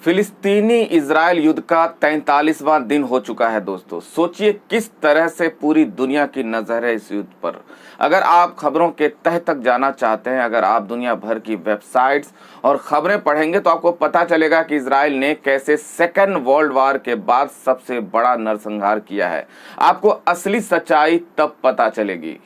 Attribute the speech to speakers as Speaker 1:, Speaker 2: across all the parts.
Speaker 1: फिलिस्तीनी इजराइल युद्ध का 43वां दिन हो चुका है दोस्तों। सोचिए किस तरह से पूरी दुनिया की नजर है इस युद्ध पर। अगर आप खबरों के तह तक जाना चाहते हैं, अगर आप दुनिया भर की वेबसाइट्स और खबरें पढ़ेंगे तो आपको पता चलेगा कि इजराइल ने कैसे सेकेंड वर्ल्ड वार के बाद सबसे बड़ा नरसंहार किया है। आपको असली सच्चाई तब पता चलेगी।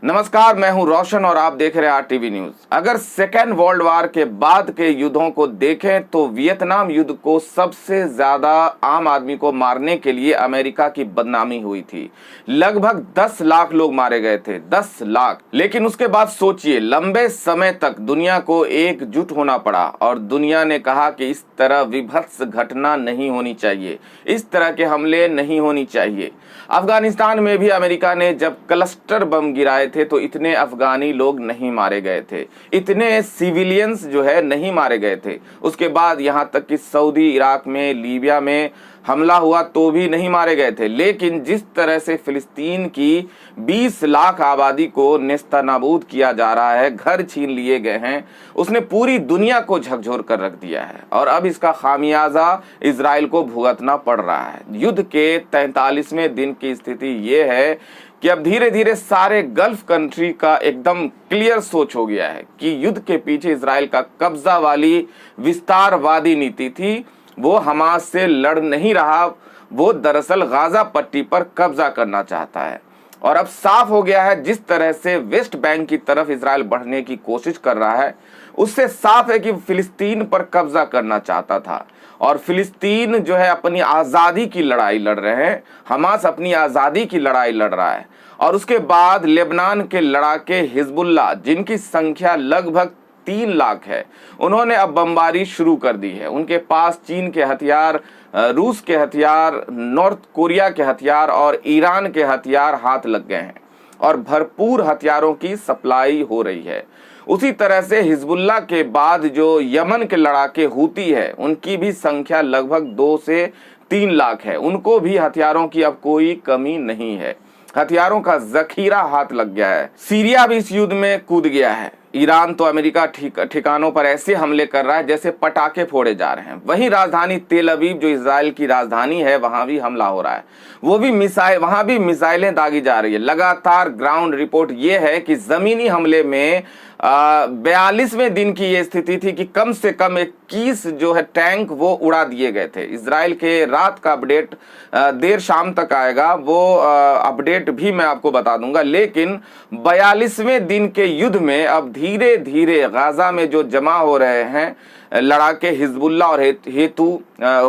Speaker 1: नमस्कार, मैं हूं रोशन और आप देख रहे हैं आरटीवी न्यूज। अगर सेकेंड वर्ल्ड वार के बाद के युद्धों को देखें तो वियतनाम युद्ध को सबसे ज्यादा आम आदमी को मारने के लिए अमेरिका की बदनामी हुई थी। लगभग 10 लाख लोग मारे गए थे, 10 लाख। लेकिन उसके बाद सोचिए, लंबे समय तक दुनिया को एकजुट होना पड़ा और दुनिया ने कहा कि इस तरह विभत्स घटना नहीं होनी चाहिए, इस तरह के हमले नहीं होनी चाहिए। अफगानिस्तान में भी अमेरिका ने जब क्लस्टर बम गिराए थे तो इतने अफगानी लोग नहीं मारे गए थे, इतने सिविलियंस जो है नहीं मारे गए थे। उसके बाद यहाँ तक कि सऊदी, इराक में, लीबिया में हमला हुआ तो भी नहीं मारे गए थे। लेकिन जिस तरह से फिलिस्तीन की 20 लाख आबादी को नेस्तनाबूद किया जा रहा है, घर छीन लिए गए हैं, उसने पूरी दुनिया को झकझोर कर रख दिया है और अब इसका खामियाजा इजराइल को भुगतना पड़ रहा है। युद्ध के 43वें दिन की स्थिति ये है कि अब धीरे धीरे सारे गल्फ कंट्री का एकदम क्लियर सोच हो गया है कि युद्ध के पीछे इजराइल का कब्जा वाली विस्तारवादी नीति थी। वो हमास से लड़ नहीं रहा, वो दरअसल गाजा पट्टी पर कब्जा करना चाहता है। और अब साफ हो गया है, जिस तरह से वेस्ट बैंक की तरफ इजराइल बढ़ने की कोशिश कर रहा है, उससे साफ है कि फिलिस्तीन पर कब्जा करना चाहता था। और फिलिस्तीन जो है अपनी आज़ादी की लड़ाई लड़ रहे हैं, हमास अपनी आज़ादी की लड़ाई लड़ रहा है। और उसके बाद लेबनान के लड़ाके हिजबुल्लाह, जिनकी संख्या लगभग 3 लाख है, उन्होंने अब बमबारी शुरू कर दी है। उनके पास चीन के हथियार, रूस के हथियार, नॉर्थ कोरिया के हथियार और ईरान के हथियार हाथ लग गए हैं और भरपूर हथियारों की सप्लाई हो रही है। उसी तरह से हिजबुल्लाह के बाद जो यमन के लड़ाके हूती है, उनकी भी संख्या लगभग 2 से 3 लाख है। उनको भी हथियारों की अब कोई कमी नहीं है, हथियारों का जखीरा हाथ लग गया है। सीरिया भी इस युद्ध में कूद गया है। ईरान तो अमेरिका ठिकानों पर ऐसे हमले कर रहा है जैसे पटाखे फोड़े जा रहे हैं। वहीं राजधानी तेल अवीव जो इजराइल की राजधानी है, वहां भी हमला हो रहा है। वो भी वहां भी मिसाइलें दागी जा रही है। लगातार ग्राउंड रिपोर्ट ये है कि जमीनी हमले में 42वें दिन की ये स्थिति थी कि कम से कम 21 जो है टैंक वो उड़ा दिए गए थे। इजराइल के रात का अपडेट देर शाम तक आएगा, वो अपडेट भी मैं आपको बता दूंगा। लेकिन 42वें दिन के युद्ध में अब धीरे धीरे गाजा में जो जमा हो रहे हैं लड़ाके, हिजबुल्लाह और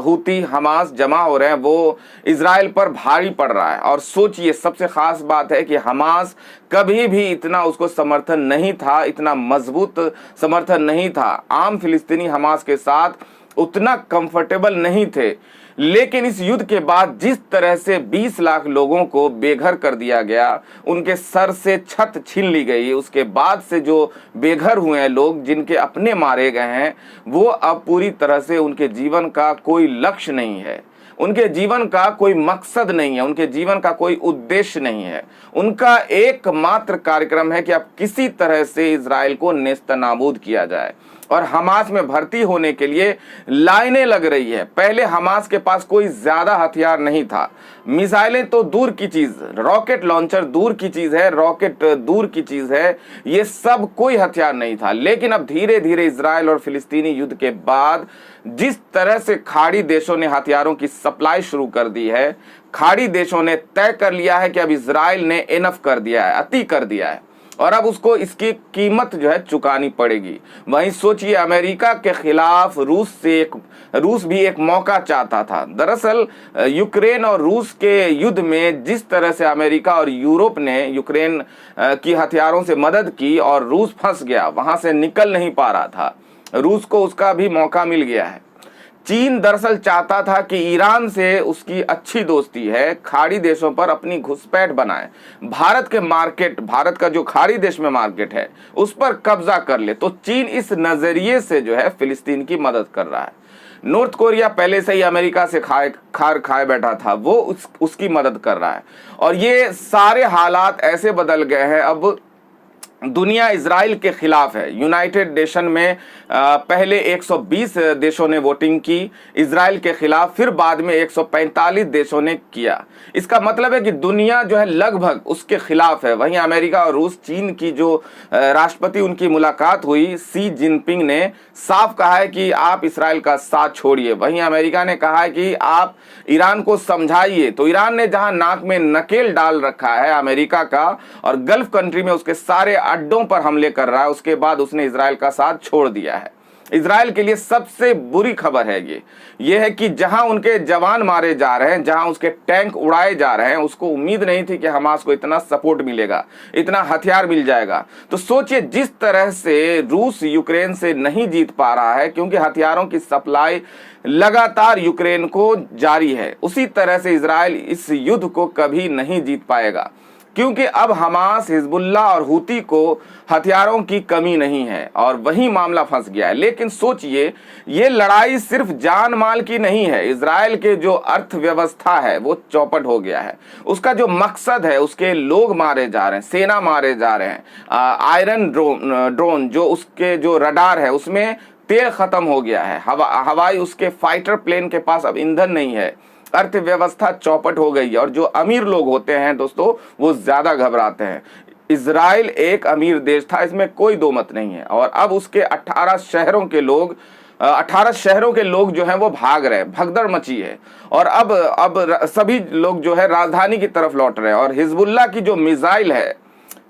Speaker 1: हूती हमास जमा हो रहे हैं, वो इजराइल पर भारी पड़ रहा है। और सोचिए, सबसे खास बात है कि हमास कभी भी इतना उसको समर्थन नहीं था, इतना मजबूत समर्थन नहीं था। आम फिलिस्तीनी हमास के साथ उतना कंफर्टेबल नहीं थे। लेकिन इस युद्ध के बाद जिस तरह से 20 लाख लोगों को बेघर कर दिया गया, उनके सर से छत छीन ली गई, उसके बाद से जो बेघर हुए हैं लोग, जिनके अपने मारे गए हैं, वो अब पूरी तरह से उनके जीवन का कोई लक्ष्य नहीं है, उनके जीवन का कोई मकसद नहीं है, उनके जीवन का कोई उद्देश्य नहीं है। उनका एकमात्र कार्यक्रम है कि अब किसी तरह से इजराइल को नेस्तनाबूद किया जाए। और हमास में भर्ती होने के लिए लाइनें लग रही है। पहले हमास के पास कोई ज्यादा हथियार नहीं था, मिसाइलें तो दूर की चीज, रॉकेट लॉन्चर दूर की चीज है, रॉकेट दूर की चीज है, ये सब कोई हथियार नहीं था। लेकिन अब धीरे धीरे इजराइल और फिलिस्तीनी युद्ध के बाद जिस तरह से खाड़ी देशों ने हथियारों की सप्लाई शुरू कर दी है, खाड़ी देशों ने तय कर लिया है कि अब इजराइल ने इनफ कर दिया है, अति कर दिया है और अब उसको इसकी कीमत जो है चुकानी पड़ेगी। वहीं सोचिए, अमेरिका के खिलाफ रूस भी एक मौका चाहता था। दरअसल यूक्रेन और रूस के युद्ध में जिस तरह से अमेरिका और यूरोप ने यूक्रेन की हथियारों से मदद की और रूस फंस गया, वहां से निकल नहीं पा रहा था, रूस को उसका भी मौका मिल गया है। चीन दरअसल चाहता था कि ईरान से उसकी अच्छी दोस्ती है, खाड़ी देशों पर अपनी घुसपैठ बनाए, भारत के मार्केट, भारत का जो खाड़ी देश में मार्केट है, उस पर कब्जा कर ले। तो चीन इस नजरिए से जो है फिलिस्तीन की मदद कर रहा है। नॉर्थ कोरिया पहले से ही अमेरिका से खार खाए बैठा था, वो उसकी मदद कर रहा है। और ये सारे हालात ऐसे बदल गए हैं अब दुनिया इजराइल के खिलाफ है। यूनाइटेड नेशन में पहले 120 देशों ने वोटिंग की इजराइल के खिलाफ, फिर बाद में 145 देशों ने किया। इसका मतलब है कि दुनिया जो है लगभग उसके खिलाफ है। वहीं अमेरिका और रूस, चीन की जो राष्ट्रपति उनकी मुलाकात हुई, शी जिनपिंग ने साफ कहा है कि आप इजराइल का साथ छोड़िए। वहीं अमेरिका ने कहा है कि आप ईरान को समझाइए। तो ईरान ने जहां नाक में नकेल डाल रखा है अमेरिका का और गल्फ कंट्री में उसके सारे अड्डों पर हमले कर रहा है, उसके बाद उसने इजराइल का साथ छोड़ दिया है। इजराइल के लिए सबसे बुरी खबर है ये है कि जहां उनके जवान मारे जा रहे हैं, जहां उसके टैंक उड़ाए जा रहे हैं, उसको उम्मीद नहीं थी कि हमास को इतना सपोर्ट मिलेगा, इतना हथियार मिल जाएगा। तो सोचिए, जिस तरह से रूस यूक्रेन से नहीं जीत पा रहा है क्योंकि हथियारों की सप्लाई लगातार यूक्रेन को जारी है, उसी तरह से इजराइल इस युद्ध को कभी नहीं जीत पाएगा, क्योंकि अब हमास, हिजबुल्ला और हूती को हथियारों की कमी नहीं है और वही मामला फंस गया है। लेकिन सोचिए, ये लड़ाई सिर्फ जान माल की नहीं है। इजराइल के जो अर्थव्यवस्था है वो चौपट हो गया है। उसका जो मकसद है, उसके लोग मारे जा रहे हैं, सेना मारे जा रहे हैं। आयरन ड्रोन जो उसके जो रडार है उसमें तेल खत्म हो गया है। हवाई उसके फाइटर प्लेन के पास अब ईंधन नहीं है। अर्थव्यवस्था चौपट हो गई है और जो अमीर लोग होते हैं दोस्तों, वो ज्यादा घबराते हैं। इजराइल एक अमीर देश था, इसमें कोई दो मत नहीं है। और अब उसके 18 शहरों के लोग जो हैं वो भाग रहे हैं, भगदड़ मची है। और अब सभी लोग जो है राजधानी की तरफ लौट रहे हैं। और हिजबुल्ला की जो मिसाइल है,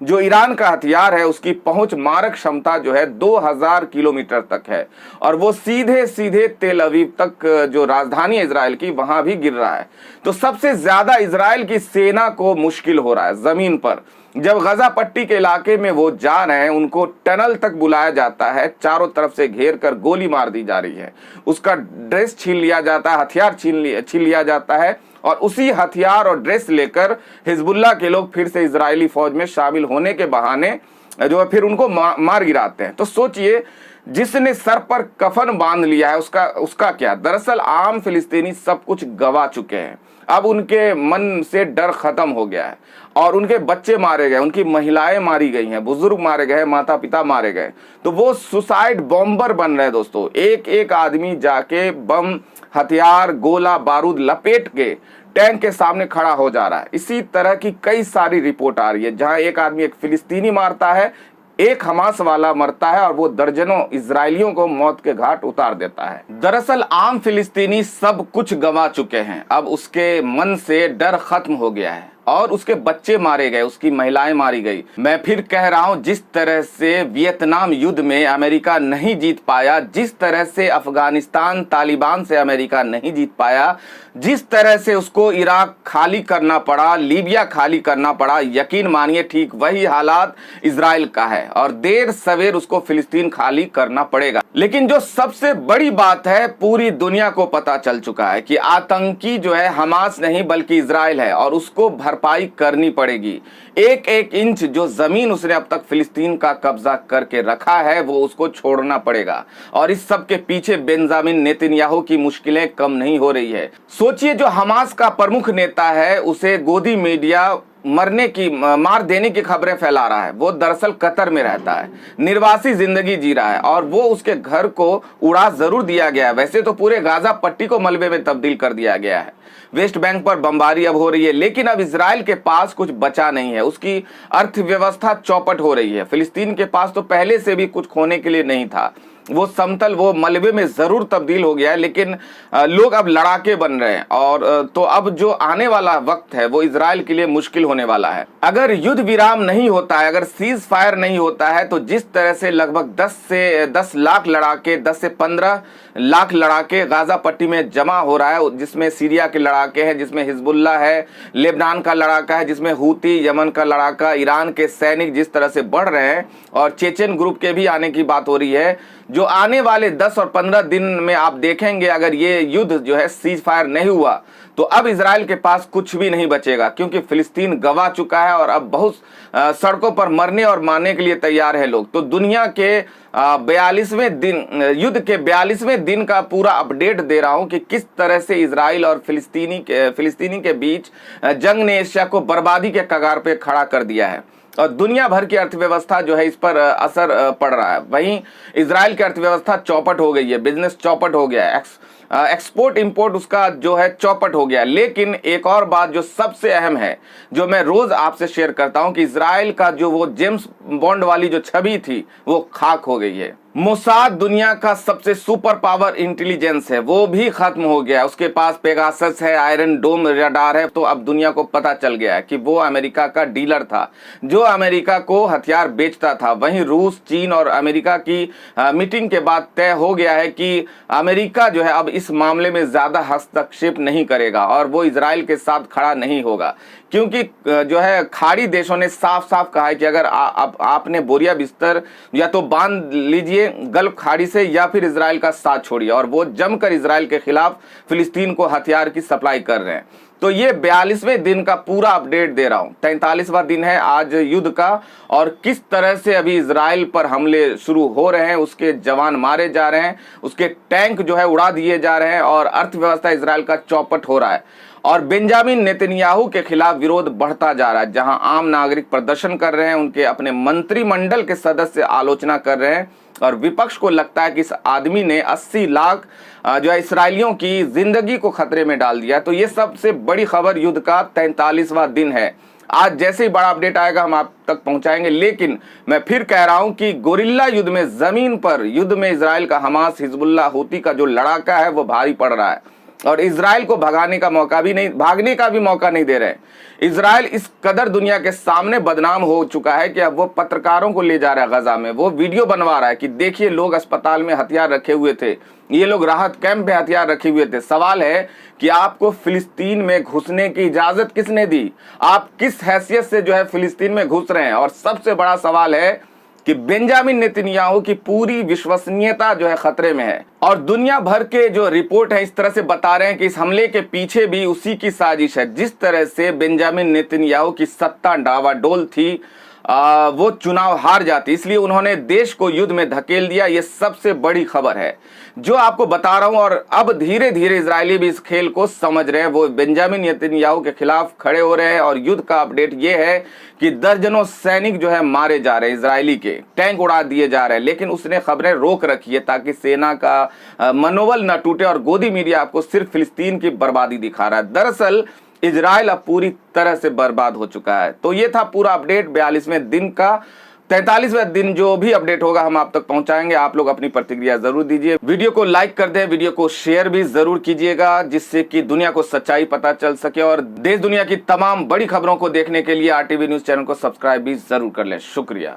Speaker 1: जो ईरान का हथियार है, उसकी पहुंच, मारक क्षमता जो है 2000 किलोमीटर तक है और वो सीधे सीधे तेल अवीव तक, जो राजधानी इजराइल की, वहां भी गिर रहा है। तो सबसे ज्यादा इजराइल की सेना को मुश्किल हो रहा है जमीन पर। जब गजा पट्टी के इलाके में वो जा रहे हैं, उनको टनल तक बुलाया जाता है, चारों तरफ से घेर कर गोली मार दी जा रही है, उसका ड्रेस छीन लिया जाता है, हथियार छीन लिया जाता है और उसी हथियार और ड्रेस लेकर हिजबुल्ला के लोग फिर से इजरायली फौज में शामिल होने के बहाने जो है फिर उनको मार गिराते हैं। तो सोचिए, जिसने सर पर कफन बांध लिया है उसका क्या? दरअसल आम फिलिस्तीनी सब कुछ गवा चुके हैं। अब उनके मन से डर खत्म हो गया है और उनके बच्चे मारे गए, उनकी महिलाएं मारी गई हैं, बुजुर्ग मारे गए, माता पिता मारे गए। तो वो सुसाइड बॉम्बर बन रहे हैं दोस्तों। एक एक आदमी जाके बम, हथियार, गोला बारूद लपेट के टैंक के सामने खड़ा हो जा रहा है। इसी तरह की कई सारी रिपोर्ट आ रही है, जहां एक आदमी एक फिलिस्तीनी मारता है, एक हमास वाला मरता है और वो दर्जनों इजरायलियों को मौत के घाट उतार देता है। दरअसल आम फिलिस्तीनी सब कुछ गंवा चुके हैं। अब उसके मन से डर खत्म हो गया है और उसके बच्चे मारे गए, उसकी महिलाएं मारी गई। मैं फिर कह रहा हूं, जिस तरह से वियतनाम युद्ध में अमेरिका नहीं जीत पाया, जिस तरह से अफगानिस्तान तालिबान से अमेरिका नहीं जीत पाया, जिस तरह से उसको इराक खाली करना पड़ा, लीबिया खाली करना पड़ा, यकीन मानिए ठीक वही हालात इजराइल का है और देर सवेर उसको फिलिस्तीन खाली करना पड़ेगा। लेकिन जो सबसे बड़ी बात है, पूरी दुनिया को पता चल चुका है कि आतंकी जो है हमास नहीं बल्कि इजराइल है और उसको भरपाई करनी पड़ेगी। एक एक इंच जो जमीन उसने अब तक फिलिस्तीन का कब्जा करके रखा है वो उसको छोड़ना पड़ेगा। और इस सब के पीछे बेंजामिन नेतन्याहू की मुश्किलें कम नहीं हो रही है। सोचिए, जो हमास का प्रमुख नेता है उसे गोदी मीडिया मार देने की खबरें फैला रहा है। वो दरअसल कतर में रहता है, निर्वासी जिंदगी जी रहा है और वो उसके घर को उड़ा जरूर दिया गया है। वैसे तो पूरे गाजा पट्टी को मलबे में तब्दील कर दिया गया है। वेस्ट बैंक पर बमबारी अब हो रही है, लेकिन अब इजराइल के पास कुछ बचा नहीं है। उसकी अर्थव्यवस्था चौपट हो रही है। फिलिस्तीन के पास तो पहले से भी कुछ खोने के लिए नहीं था। वो समतल, वो मलबे में जरूर तब्दील हो गया है, लेकिन लोग अब लड़ाके बन रहे हैं और तो अब जो आने वाला वक्त है वो इजराइल के लिए मुश्किल होने वाला है। अगर युद्ध विराम नहीं होता है, अगर सीज फायर नहीं होता है, तो जिस तरह से लगभग 10 लाख लड़ाके, 10 से 15 लाख लड़ाके गाजा पट्टी में जमा हो रहा है, जिसमें सीरिया के लड़ाके हैं, जिसमें हिजबुल्ला है, लेबनान का लड़ाका है, जिसमें हूती, यमन का लड़ाका, ईरान के सैनिक जिस तरह से बढ़ रहे हैं और चेचेन ग्रुप के भी आने की बात हो रही है। जो आने वाले 10 और 15 दिन में आप देखेंगे, अगर ये युद्ध जो है सीज फायर नहीं हुआ तो अब इजराइल के पास कुछ भी नहीं बचेगा, क्योंकि फिलिस्तीन गवा चुका है और अब बहुत सड़कों पर मरने और मारने के लिए तैयार है लोग। तो दुनिया के 42वें दिन, युद्ध के 42वें दिन का पूरा अपडेट दे रहा हूं कि किस तरह से इजराइल और फिलिस्तीनी के बीच जंग ने एशिया को बर्बादी के कगार पे खड़ा कर दिया है। और दुनिया भर की अर्थव्यवस्था जो है इस पर असर पड़ रहा है। वहीं इजराइल की अर्थव्यवस्था चौपट हो गई है, बिजनेस चौपट हो गया है, एक्सपोर्ट इंपोर्ट उसका जो है चौपट हो गया। लेकिन एक और बात जो सबसे अहम है, जो मैं रोज आपसे शेयर करता हूं, कि इजराइल का जो वो जेम्स बॉन्ड वाली जो छवि थी वो खाक हो गई है। मोसाद दुनिया का सबसे सुपर पावर इंटेलिजेंस है, वो भी खत्म हो गया है। उसके पास पेगासस है, आयरन डोम रडार है। तो अब दुनिया को पता चल गया है कि वो अमेरिका का डीलर था, जो अमेरिका को हथियार बेचता था। वहीं रूस, चीन और अमेरिका की मीटिंग के बाद तय हो गया है कि अमेरिका जो है अब इस मामले में ज्यादा हस्तक्षेप नहीं करेगा और वो इजराइल के साथ खड़ा नहीं होगा, क्योंकि जो है खाड़ी देशों ने साफ साफ कहा है कि अगर आपने बोरिया बिस्तर या तो बांध लीजिए गल्फ खाड़ी से या फिर इजराइल का साथ छोड़िए। और वो जमकर इजराइल के खिलाफ फिलिस्तीन को हथियार की सप्लाई कर रहे हैं। तो ये 42वें दिन का पूरा अपडेट दे रहा हूं। 43वां दिन है आज युद्ध का, और किस तरह से अभी इजराइल पर हमले शुरू हो रहे हैं, उसके जवान मारे जा रहे हैं, उसके टैंक जो है उड़ा दिए जा रहे हैं, और अर्थव्यवस्था इजराइल का चौपट हो रहा है। और बेंजामिन नेतन्याहू के खिलाफ विरोध बढ़ता जा रहा है। जहां आम नागरिक प्रदर्शन कर रहे हैं, उनके अपने मंत्रिमंडल के सदस्य आलोचना कर रहे हैं, और विपक्ष को लगता है कि इस आदमी ने 80 लाख जो है इसराइलियों की जिंदगी को खतरे में डाल दिया। तो ये सबसे बड़ी खबर युद्ध का 43वां दिन है। आज जैसे ही बड़ा अपडेट आएगा हम आप तक पहुंचाएंगे। लेकिन मैं फिर कह रहा हूं कि गोरिल्ला युद्ध में, जमीन पर युद्ध में इजराइल का हमास, हिजबुल्लाह, हूती का जो लड़ाका है वो भारी पड़ रहा है, और इजराइल को भागने का भी मौका नहीं दे रहे। इजराइल इस कदर दुनिया के सामने बदनाम हो चुका है कि अब वो पत्रकारों को ले जा रहा है गजा में, वो वीडियो बनवा रहा है कि देखिए लोग अस्पताल में हथियार रखे हुए थे, ये लोग राहत कैंप में हथियार रखे हुए थे। सवाल है कि आपको फिलिस्तीन में घुसने की इजाजत किसने दी? आप किस हैसियत से जो है फिलिस्तीन में घुस रहे हैं? और सबसे बड़ा सवाल है कि बेंजामिन नेतन्याहू की पूरी विश्वसनीयता जो है खतरे में है। और दुनिया भर के जो रिपोर्ट है इस तरह से बता रहे हैं कि इस हमले के पीछे भी उसी की साजिश है। जिस तरह से बेंजामिन नेतन्याहू की सत्ता डावाडोल थी, वो चुनाव हार जाती, इसलिए उन्होंने देश को युद्ध में धकेल दिया। ये सबसे बड़ी खबर है जो आपको बता रहा हूं। और अब धीरे धीरे इजरायली भी इस खेल को समझ रहे हैं, वो बेंजामिन नेतन्याहू के खिलाफ खड़े हो रहे हैं। और युद्ध का अपडेट ये है कि दर्जनों सैनिक जो है मारे जा रहे हैं, इजरायली के टैंक उड़ा दिए जा रहे हैं। लेकिन उसने खबरें रोक रखी है ताकि सेना का मनोबल न टूटे, और गोदी मीडिया आपको सिर्फ फिलिस्तीन की बर्बादी दिखा रहा है। दरअसल इजराइल अब पूरी तरह से बर्बाद हो चुका है। तो ये था पूरा अपडेट 42वें दिन का। 43वें दिन जो भी अपडेट होगा हम आप तक पहुंचाएंगे। आप लोग अपनी प्रतिक्रिया जरूर दीजिए, वीडियो को लाइक कर दें, वीडियो को शेयर भी जरूर कीजिएगा, जिससे कि दुनिया को सच्चाई पता चल सके। और देश दुनिया की तमाम बड़ी खबरों को देखने के लिए RTV न्यूज चैनल को सब्सक्राइब भी जरूर कर लें। शुक्रिया।